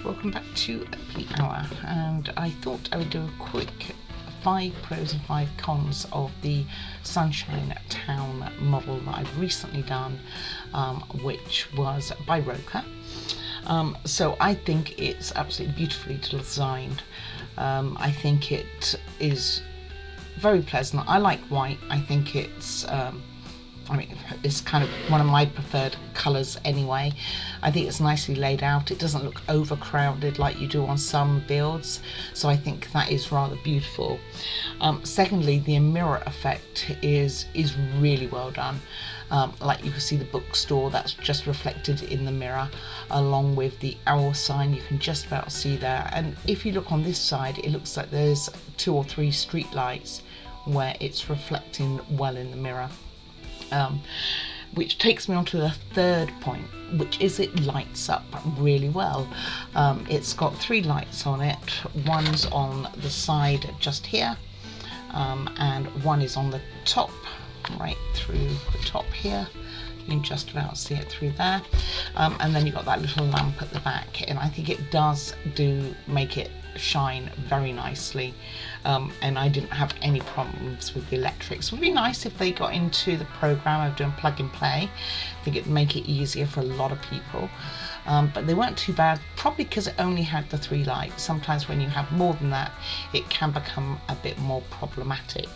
welcome back to the hour, and I thought I would do a quick 5 pros and 5 cons of the Sunshine Town model that I've recently done, which was by Roka. So I think it's absolutely beautifully designed. I think it is very pleasant. I like white. I think it's it's kind of one of my preferred colours anyway. I think it's nicely laid out. It doesn't look overcrowded like you do on some builds, so I think that is rather beautiful. Secondly, the mirror effect is really well done. Like you can see the bookstore that's just reflected in the mirror, along with the owl sign you can just about see there. And if you look on this side, it looks like there's 2 or 3 street lights where it's reflecting well in the mirror. Which takes me on to the third point, which is it lights up really well. It's got 3 lights on it. One's on the side just here, and one is on the top, right through the top here. You can just about see it through there, and then you've got that little lamp at the back, and I think it does make it shine very nicely, and I didn't have any problems with the electrics. It would be nice if they got into the program of doing plug and play. I think it'd make it easier for a lot of people, but they weren't too bad, probably because it only had the 3 lights. Sometimes when you have more than that, it can become a bit more problematic.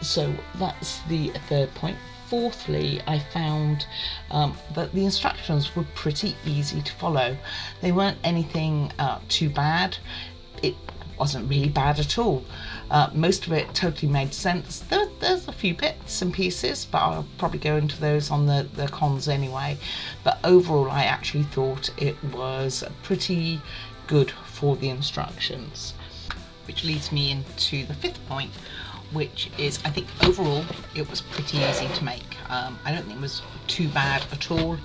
So that's the third point. Fourthly, I found that the instructions were pretty easy to follow. They weren't anything too bad. It wasn't really bad at all. Most of it totally made sense. There's a few bits and pieces, but I'll probably go into those on the cons anyway. But overall, I actually thought it was pretty good for the instructions. Which leads me into the 5th point, which is, I think overall it was pretty easy to make. I don't think it was too bad at all.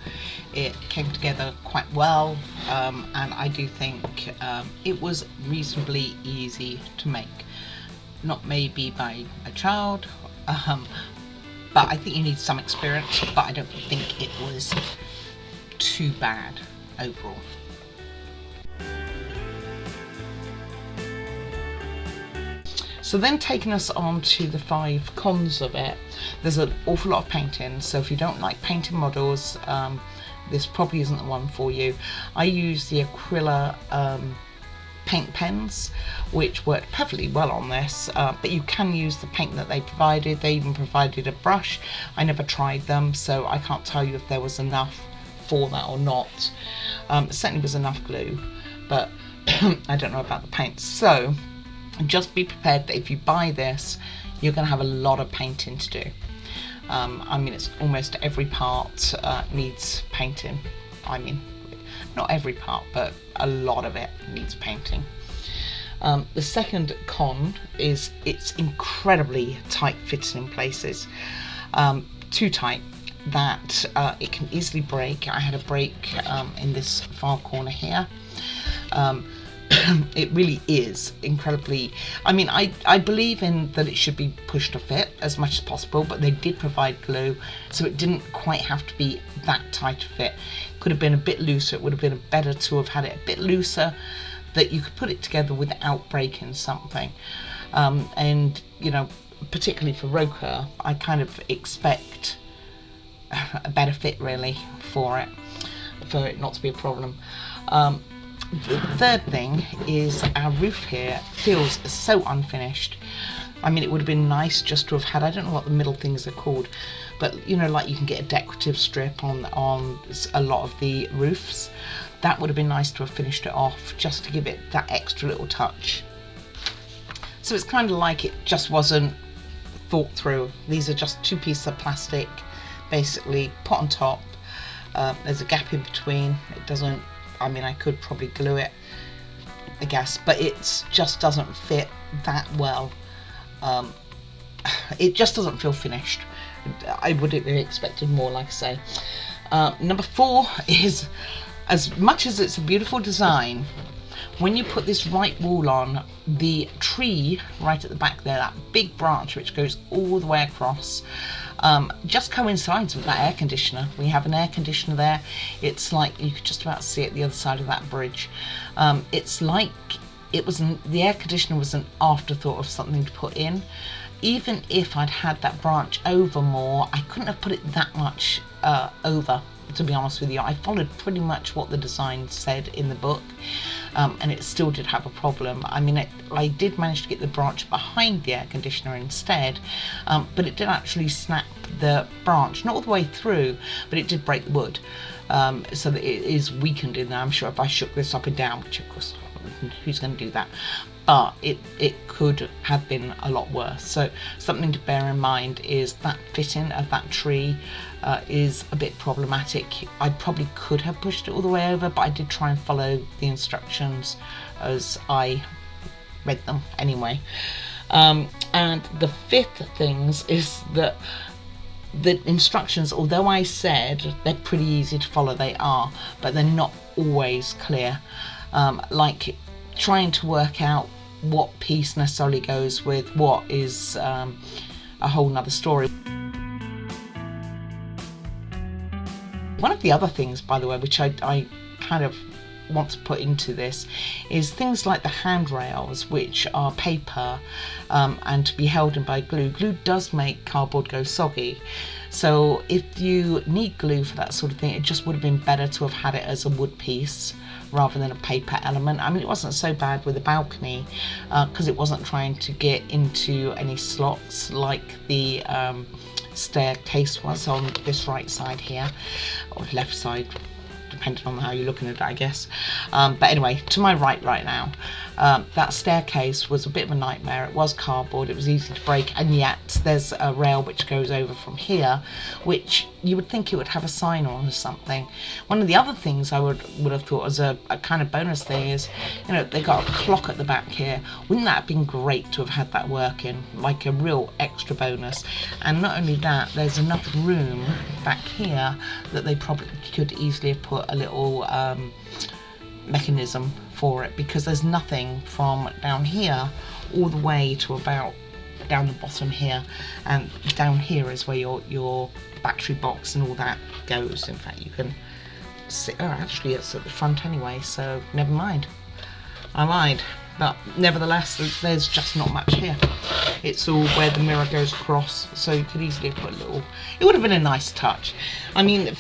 It came together quite well, and I do think it was reasonably easy to make. Not maybe by a child, but I think you need some experience, but I don't think it was too bad overall. So then, taking us on to the 5 cons of it, there's an awful lot of painting. So if you don't like painting models, this probably isn't the one for you. I use the Acryla paint pens, which worked perfectly well on this, but you can use the paint that they provided. They even provided a brush. I never tried them, so I can't tell you if there was enough for that or not. Certainly was enough glue, but I don't know about the paint. So just be prepared that if you buy this, you're going to have a lot of painting to do. I mean, it's almost every part needs painting. I mean, not every part, but a lot of it needs painting. The second con is it's incredibly tight fitting in places. Too tight that it can easily break. I had a break in this far corner here. It really is incredibly, I mean, I believe in that it should be pushed to fit as much as possible, but they did provide glue, so it didn't quite have to be that tight to fit. Could have been a bit looser. It would have been better to have had it a bit looser, that you could put it together without breaking something. And you know, particularly for Roka, I kind of expect a better fit really for it not to be a problem. The third thing is our roof here feels so unfinished. I mean, it would have been nice just to have had, I don't know what the middle things are called, but you know, like you can get a decorative strip on a lot of the roofs. That would have been nice to have finished it off, just to give it that extra little touch. So it's kind of like it just wasn't thought through. These are just 2 pieces of plastic, basically put on top. There's a gap in between. It doesn't, I mean, I could probably glue it, I guess, but it just doesn't fit that well. It just doesn't feel finished. I would have expected more, like I say. Number 4 is, as much as it's a beautiful design, when you put this right wall on, the tree right at the back there, that big branch which goes all the way across, just coincides with that air conditioner. We have an air conditioner there. It's like you could just about see it the other side of that bridge. It's like the air conditioner was an afterthought of something to put in. Even if I'd had that branch over more, I couldn't have put it that much over, to be honest with you. I followed pretty much what the design said in the book, and it still did have a problem. I mean, I did manage to get the branch behind the air conditioner instead, but it did actually snap the branch, not all the way through, but it did break the wood, so that it is weakened in there. I'm sure if I shook this up and down, which of course, who's going to do that? But it could have been a lot worse. So something to bear in mind is that fitting of that tree is a bit problematic. I probably could have pushed it all the way over, but I did try and follow the instructions as I read them anyway. And the fifth things is that the instructions, although I said they're pretty easy to follow, they are, but they're not always clear. Like trying to work out what piece necessarily goes with what is a whole nother story. One of the other things, by the way, which I kind of want to put into this is things like the handrails, which are paper and to be held in by glue. Glue does make cardboard go soggy, so if you need glue for that sort of thing, it just would have been better to have had it as a wood piece rather than a paper element. I mean, it wasn't so bad with the balcony because it wasn't trying to get into any slots like the staircase was on this right side here, or left side, depending on how you're looking at it, I guess. But anyway, to my right now, that staircase was a bit of a nightmare. It was cardboard, it was easy to break, and yet there's a rail which goes over from here, which you would think it would have a sign on or something. One of the other things I would have thought as a kind of bonus thing is, you know, they got a clock at the back here. Wouldn't that have been great to have had that working, like a real extra bonus? And not only that, there's enough room back here that they probably could easily have put a little mechanism for it, because there's nothing from down here all the way to about down the bottom here, and down here is where your battery box and all that goes. In fact, you can see, oh, actually it's at the front anyway, so never mind, I lied. But nevertheless, there's just not much here. It's all where the mirror goes across, so you could easily put a little, it would have been a nice touch. I mean,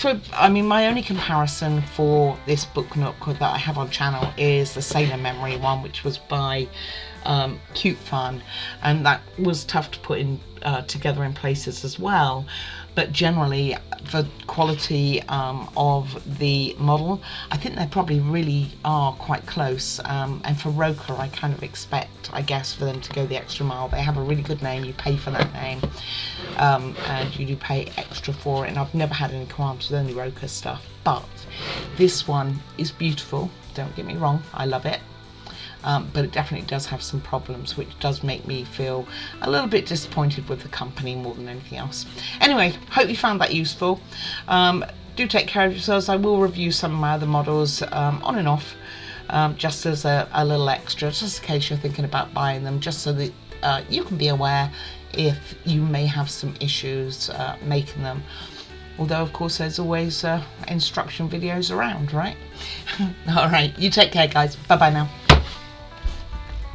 my only comparison for this book nook that I have on channel is the Sailor Memory one, which was by Cute Fun, and that was tough to put in together in places as well. But generally, the quality of the model, I think they probably really are quite close. And for Roka, I kind of expect, I guess, for them to go the extra mile. They have a really good name, you pay for that name, and you do pay extra for it. And I've never had any qualms with any Roka stuff, but this one is beautiful, don't get me wrong, I love it. But it definitely does have some problems, which does make me feel a little bit disappointed with the company more than anything else. Anyway, hope you found that useful. Do take care of yourselves. I will review some of my other models on and off, just as a little extra, just in case you're thinking about buying them, just so that you can be aware if you may have some issues making them. Although, of course, there's always instruction videos around, right? All right, you take care, guys. Bye-bye now.